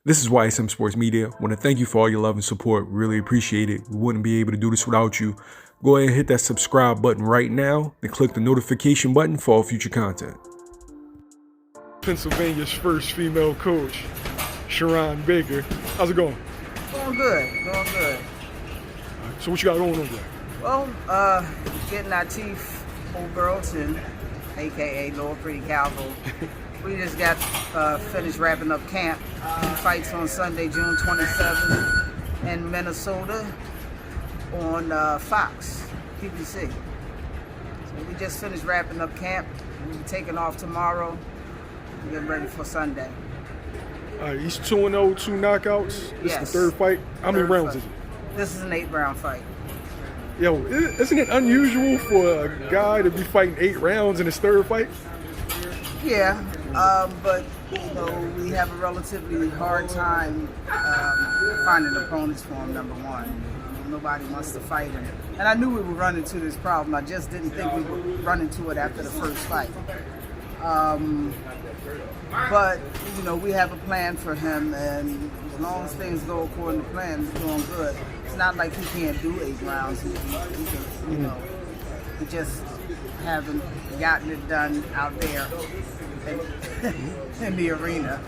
This is YSM Sports Media. Want to thank you for all your love and support. Really appreciate it. We wouldn't be able to do this without you. Go ahead and hit that subscribe button right now and click the notification button for all future content. Pennsylvania's first female coach, Sharron Baker. How's it going? Going good, going good. So what you got going on there? Well, getting Atif Oberlton, aka Lower Pretty Calvo. We just got finished wrapping up camp. He fights on Sunday, June 27th in Minnesota on Fox, PPC. So we just finished wrapping up camp. We'll be taking off tomorrow. We're getting ready for Sunday. He's 2-0, 2 knockouts. This is the third fight. How many rounds is it? This is an 8-round fight. Yo, isn't it unusual for a guy to be fighting 8 rounds in his third fight? Yeah, but you know, we have a relatively hard time finding opponents for him, number one. Nobody wants to fight him. And I knew we would run into this problem. I just didn't think we would run into it after the first fight. But, you know, we have a plan for him, and as long as things go according to plan, he's doing good. It's not like he can't do 8 rounds. He can, you know, he just haven't gotten it done out there in the arena.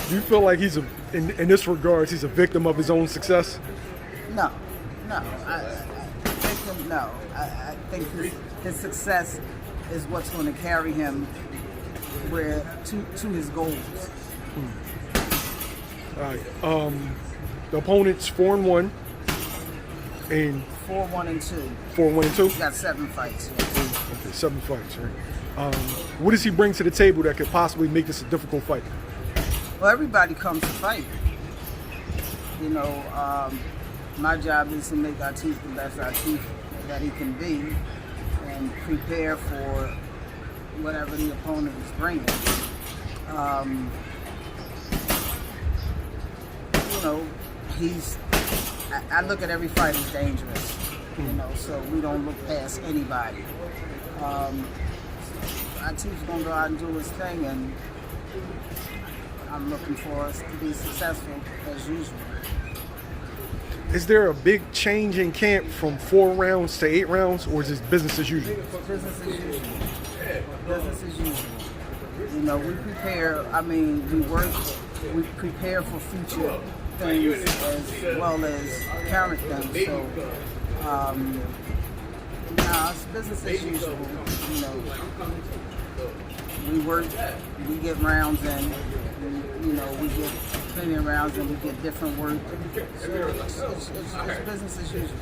Do you feel like he's in this regards, he's a victim of his own success? No. I think his success is what's going to carry him to his goals. All right. The opponent's 4-1 and 4-1-2. 4-1-2. He's got 7 fights. Yes. Okay, 7 fights, right? What does he bring to the table that could possibly make this a difficult fight? Well, everybody comes to fight. You know, my job is to make Atif the best Atif that he can be and prepare for whatever the opponent is bringing. You know, I look at every fight as dangerous, you know, so we don't look past anybody. Atif's going to go out and do his thing, and I'm looking for us to be successful as usual. Is there a big change in camp from 4 rounds to 8 rounds, or is it business as usual? Business as usual. Business as usual. You know, we prepare, we prepare for future things as well as current things. So, it's business as usual. You know, we work, we get rounds in, you know, we get plenty of rounds and we get different work. So it's business as usual.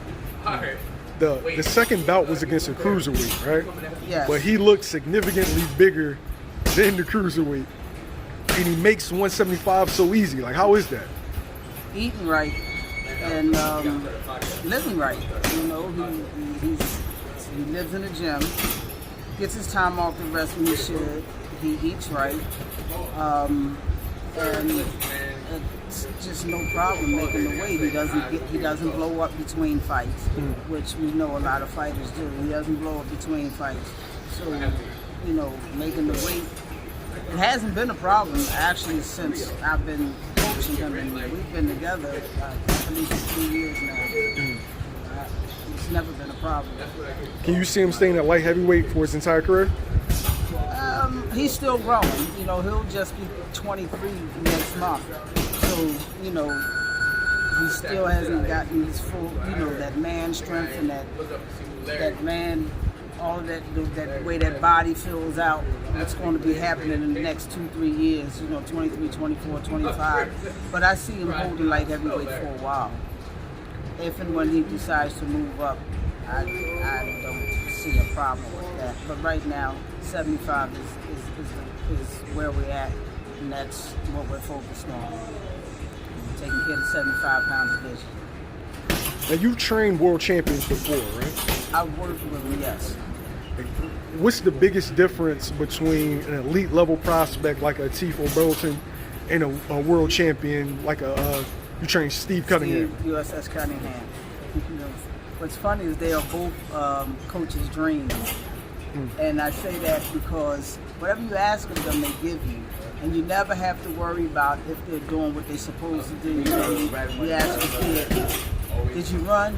The second bout was against a cruiserweight, right? Yes. But he looked significantly bigger than the cruiserweight, and he makes 175 so easy. Like, how is that? Eating right and living right. You know, he lives in the gym, gets his time off to rest when he should. He eats right, and it's just no problem making the weight. He doesn't blow up between fights, which we know a lot of fighters do. He doesn't blow up between fights. So, you know, making the weight, it hasn't been a problem actually since I've been coaching him, and we've been together at least 3 years now. It's never been a problem. Can you see him staying at light heavyweight for his entire career? He's still growing. You know, he'll just be 23 next month. So, you know, he still hasn't gotten his full, you know, that man strength and that man, all of that way that body fills out. What's going to be happening in the next 2-3 years, you know, 23, 24, 25. But I see him holding light heavyweight for a while. If and when he decides to move up, I don't see a problem with that. But right now, 75 is where we're at, and that's what we're focused on. Taking care of the 75-pound division. Now, you've trained world champions before, right? I've worked with them, yes. What's the biggest difference between an elite level prospect like Atif Oberlton and a world champion like you trained Steve Cunningham? Steve, USS Cunningham. You know, what's funny is they are both coaches' dreams. And I say that because whatever you ask of them, they give you. And you never have to worry about if they're doing what they're supposed to do. You ask the kid, did you run?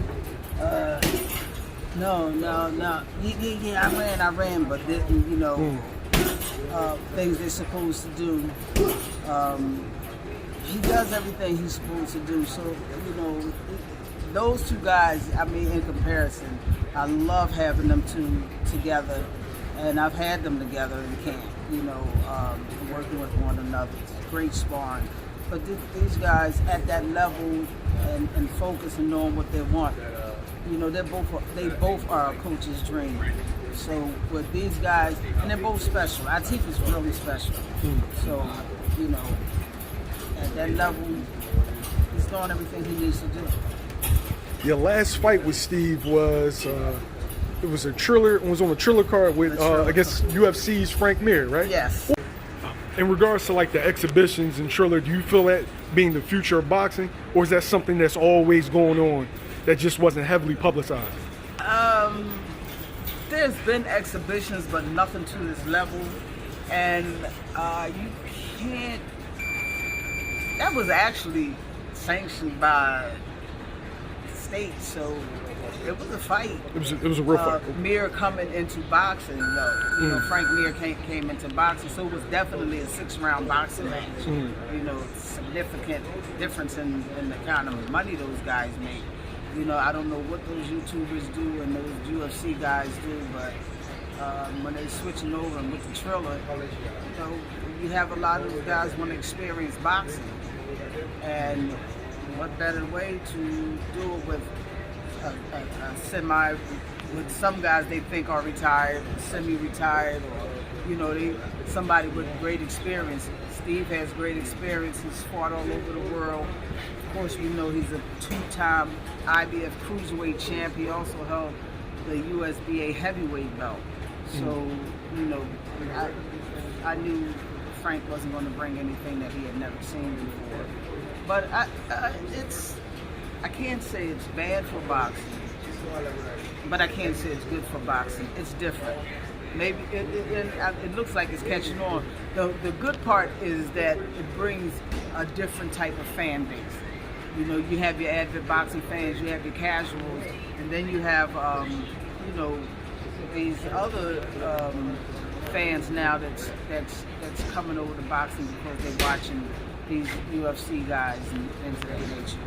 No. Yeah, I ran, but didn't, things they're supposed to do. He does everything he's supposed to do. So, those two guys, in comparison, I love having them two together. And I've had them together in camp, working with one another. It's great sparring. But these guys at that level and focus and knowing what they want, they both are a coach's dream. So with these guys, and they're both special. Atif is really special. So, at that level, he's doing everything he needs to do. Your last fight with Steve was it was a Triller. It was on a Triller card with I guess UFC's Frank Mir, right? Yes. In regards to like the exhibitions and Triller, do you feel that being the future of boxing, or is that something that's always going on that just wasn't heavily publicized? There's been exhibitions, but nothing to this level, and you can't. That was actually sanctioned by the state, so it was a fight. It was a real fight. Mir coming into boxing, though. Frank Mir came into boxing, so it was definitely a 6-round boxing match. Significant difference in the kind of money those guys make. I don't know what those YouTubers do and those UFC guys do, but when they're switching over and with the Triller, you have a lot of those guys want to experience boxing. And what better way to do it with a with some guys they think are retired, semi-retired, or somebody with great experience. Steve has great experience. He's fought all over the world. Of course, he's a 2-time IBF cruiserweight champ. He also held the USBA heavyweight belt. So, I knew Frank wasn't going to bring anything that he had never seen before. But I can't say it's bad for boxing, but I can't say it's good for boxing. It's different. Maybe it looks like it's catching on. The good part is that it brings a different type of fan base. You have your avid boxing fans, you have your casuals, and then you have these other fans now that's coming over to boxing because they're watching these UFC guys and things of that nature.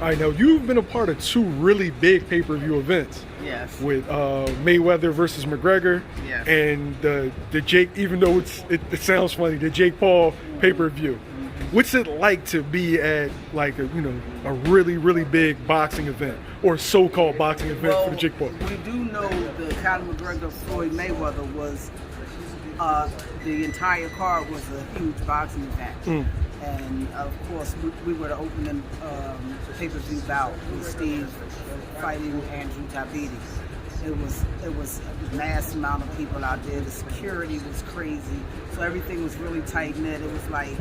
All right, now you've been a part of 2 really big pay-per-view events. Yes. With Mayweather versus McGregor. Yes. And the Jake, even though it sounds funny, the Jake Paul pay-per-view. What's it like to be at like a really, really big boxing event or so-called boxing event for the Jake Paul? We do know the Conor McGregor Floyd Mayweather was the entire card was a huge boxing event. And of course, we were the opening pay-per-view bout with Steve fighting Andrew Tabiti. It was a mass amount of people out there. The security was crazy, so everything was really tight knit. It was like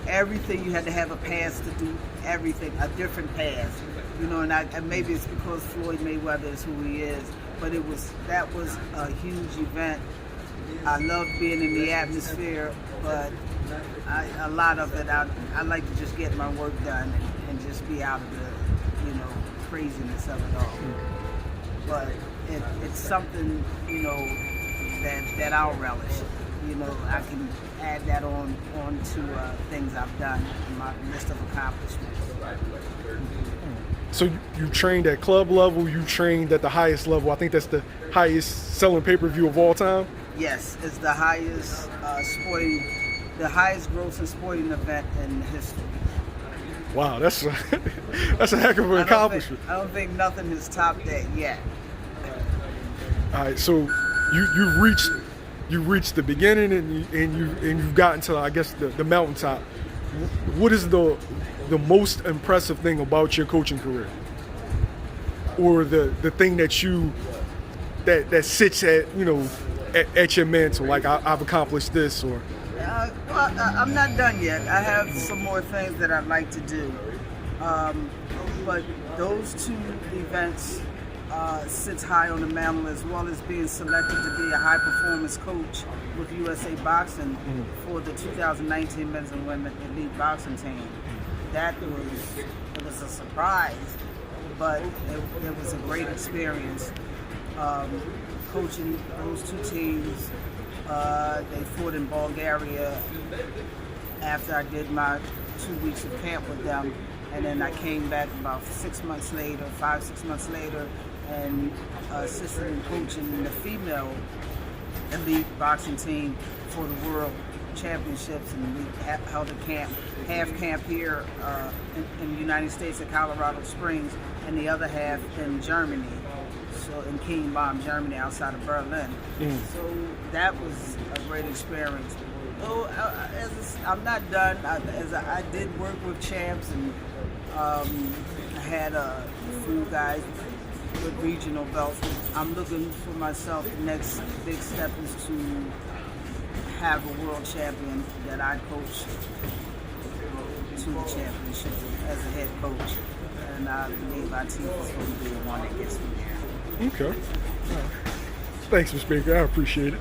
everything you had to have a pass to do everything, a different pass, and maybe it's because Floyd Mayweather is who he is, but that was a huge event. I loved being in the atmosphere, but a lot of it, I like to just get my work done and just be out of the, craziness of it all. But it's something, that I'll relish. I can add that on to things I've done in my list of accomplishments. So you trained at club level, you trained at the highest level. I think that's the highest selling pay-per-view of all time. Yes, it's the highest grossing sporting event in history. Wow, that's a heck of an accomplishment. I don't think nothing has topped that yet. All right, so you reached the beginning and you've gotten to, I guess, the mountaintop. What is the most impressive thing about your coaching career, or the thing that sits at your mantle? Like I've accomplished this, or I'm not done yet. I have some more things that I'd like to do, but those 2 events sits high on the mantle, as well as being selected to be a high performance coach with USA Boxing for the 2019 Men's and Women Elite Boxing Team. It was a surprise, but it was a great experience. Coaching those two teams, they fought in Bulgaria after I did my 2 weeks of camp with them, and then I came back about 6 months later, 5-6 months later, and assisted in coaching the female elite boxing team for the World Championships, and we held a half camp here in the United States at Colorado Springs, and the other half in Germany, so in Kienbaum, Germany, outside of Berlin. So that was a great experience. Oh, I'm not done. I did work with champs, and I had a few guys with regional belts. I'm looking for myself. The next big step is to have a world champion that I coach to the championship as a head coach, and I believe Atif is going to be the one that gets me there. Okay. Thanks, Ms. Baker. I appreciate it.